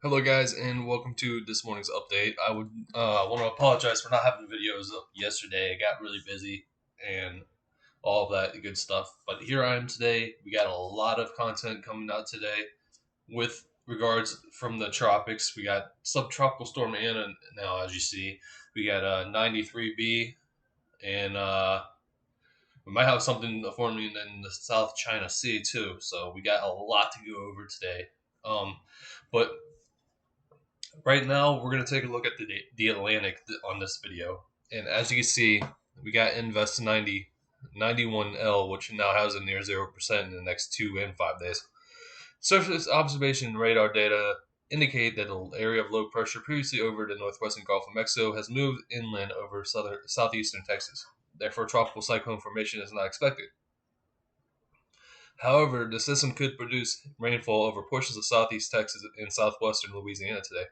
Hello guys, and welcome to this morning's update. I would want to apologize for not having videos up yesterday. I got really busy and all of that good stuff. But here I am today. We got a lot of content coming out today with regards from the tropics. We got SubTropical Storm Ana now, as you see. We got 93B, and we might have something forming in the South China Sea too. So we got a lot to go over today. But right now, we're going to take a look at the Atlantic on this video. And as you can see, we got Invest 91L, which now has a near 0% in the next 2 and 5 days. Surface observation radar data indicate that the area of low pressure previously over the northwestern Gulf of Mexico has moved inland over southeastern Texas. Therefore, tropical cyclone formation is not expected. However, the system could produce rainfall over portions of southeast Texas and southwestern Louisiana today.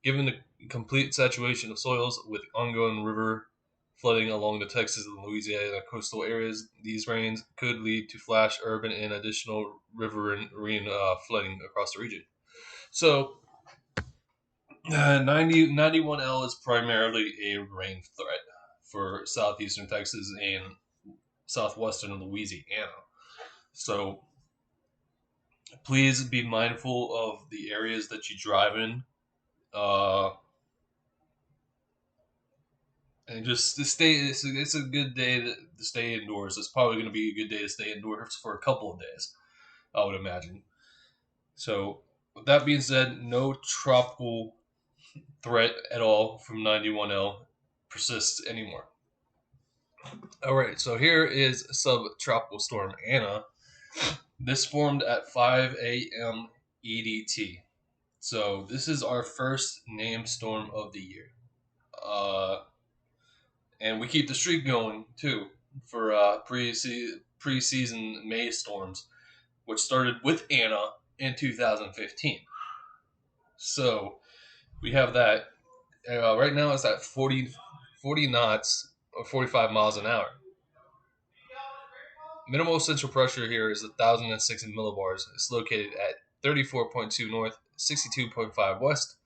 Given the complete saturation of soils with ongoing river flooding along the Texas and Louisiana coastal areas, these rains could lead to flash urban and additional riverine flooding across the region. So, 91L is primarily a rain threat for southeastern Texas and southwestern Louisiana. So, please be mindful of the areas that you drive in. And just to stay, it's a good day to stay indoors. It's probably going to be a good day to stay indoors for a couple of days, I would imagine. So, with that being said, no tropical threat at all from 91L persists anymore. All right, so here is SubTropical Storm Ana. This formed at 5 AM EDT. So, this is our first named storm of the year. And we keep the streak going too for preseason May storms, which started with Ana in 2015. So we have that. Right now it's at 40 knots or 45 miles an hour. Minimal central pressure here is 1,060 millibars. It's located at 34.2 north, 62.5 west.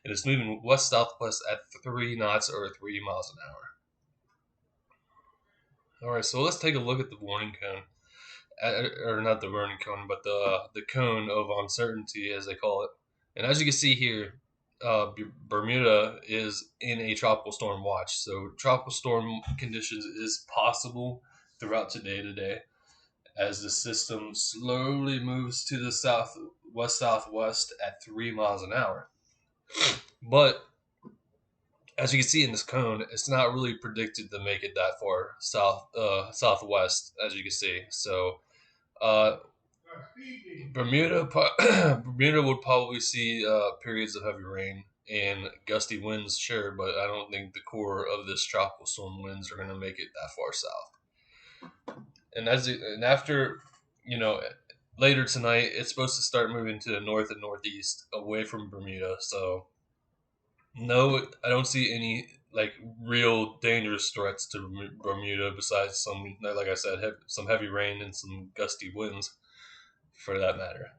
It is moving west-southwest at 3 knots or 3 miles an hour. All right, so let's take a look at the warning cone, or not the warning cone, but the cone of uncertainty, as they call it. And as you can see here, Bermuda is in a tropical storm watch. So tropical storm conditions is possible throughout today, as the system slowly moves to the southwest at 3 miles an hour. But as you can see in this cone, it's not really predicted to make it that far southwest, as you can see. So, Bermuda would probably see periods of heavy rain and gusty winds, sure, but I don't think the core of this tropical storm winds are going to make it that far south. And after, later tonight, it's supposed to start moving to the north and northeast, away from Bermuda. So, no, I don't see any real dangerous threats to Bermuda besides some, like I said, some heavy rain and some gusty winds, for that matter.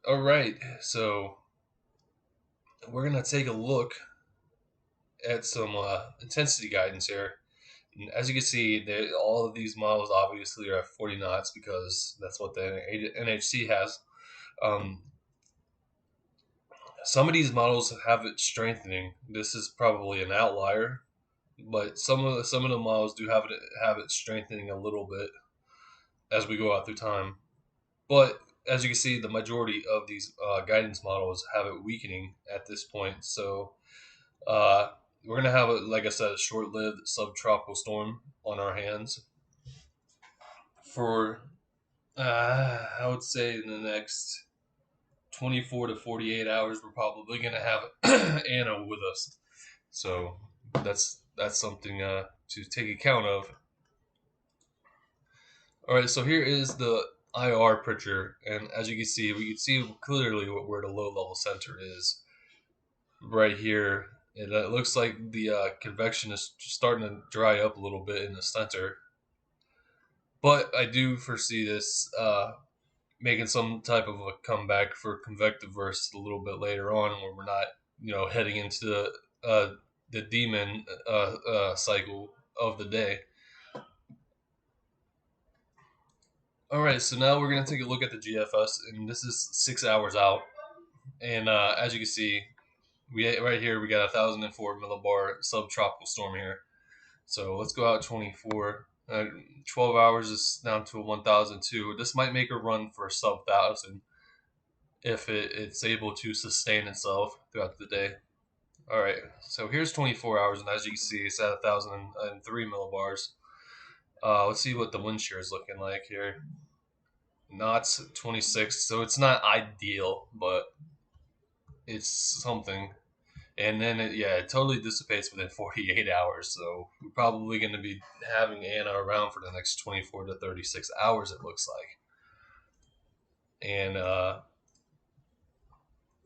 All right, so we're gonna take a look at some intensity guidance here. And as you can see, all of these models obviously are at 40 knots because that's what the NHC has. Some of these models have it strengthening. This is probably an outlier, but some of the models do have it strengthening a little bit as we go out through time. But as you can see, the majority of these guidance models have it weakening at this point. So we're gonna have, like I said, a short-lived subtropical storm on our hands for I would say in the next 24 to 48 hours, we're probably going to have Ana with us. So that's something to take account of. All right, so here is the IR picture, and as you can see, we can see clearly where the low-level center is right here. And it looks like the convection is starting to dry up a little bit in the center. But I do foresee this making some type of a comeback for convective bursts a little bit later on, where we're not, heading into the demon cycle of the day. All right, so now we're gonna take a look at the GFS, and this is 6 hours out. And as you can see, right here we got 1,004 millibar subtropical storm here. So let's go out 24. 12 hours is down to 1,002. This might make a run for sub 1,000 if it's able to sustain itself throughout the day. All right, so here's 24 hours, and as you can see, it's at 1,003 millibars. Let's see what the wind shear is looking like here. Knots 26, so it's not ideal, but it's something. And then it totally dissipates within 48 hours. So we're probably going to be having Ana around for the next 24 to 36 hours, it looks like. And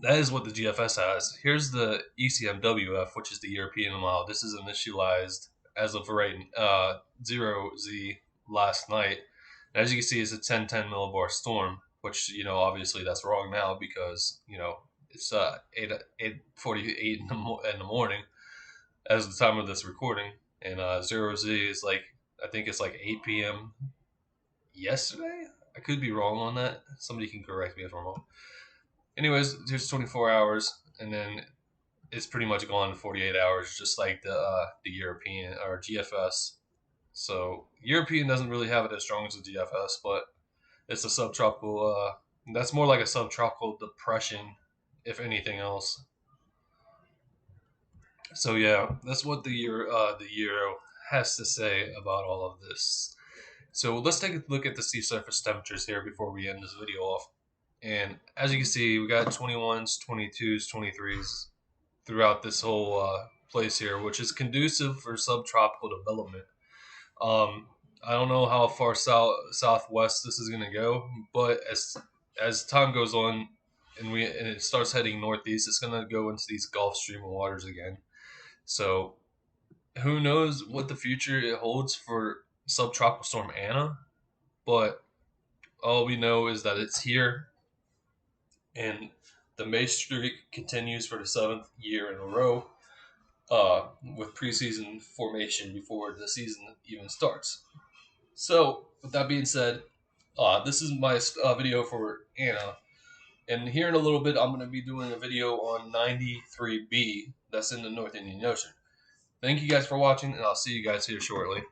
that is what the GFS has. Here's the ECMWF, which is the European model. This is initialized as of right 0Z last night. And as you can see, it's a 1010 millibar storm, which, obviously that's wrong now because, it's 8:48 in the morning as the time of this recording. And 0Z is I think it's like 8 p.m. yesterday. I could be wrong on that. Somebody can correct me if I'm wrong. Anyways, here's 24 hours, and then it's pretty much gone in 48 hours, just like the European or GFS. So European doesn't really have it as strong as the GFS, but it's a subtropical. That's more like a subtropical depression, if anything else. So yeah, that's what the Euro has to say about all of this. So let's take a look at the sea surface temperatures here before we end this video off. And as you can see, we got 21s, 22s, 23s throughout this whole place here, which is conducive for subtropical development. I don't know how far southwest this is going to go, but as time goes on and it starts heading northeast, it's going to go into these Gulf Stream waters again. So who knows what the future it holds for subtropical storm Ana, but all we know is that it's here, and the May streak continues for the 7th year in a row, with preseason formation before the season even starts. So, with that being said, this is my video for Ana, and here in a little bit, I'm going to be doing a video on 93B that's in the North Indian Ocean. Thank you guys for watching, and I'll see you guys here shortly.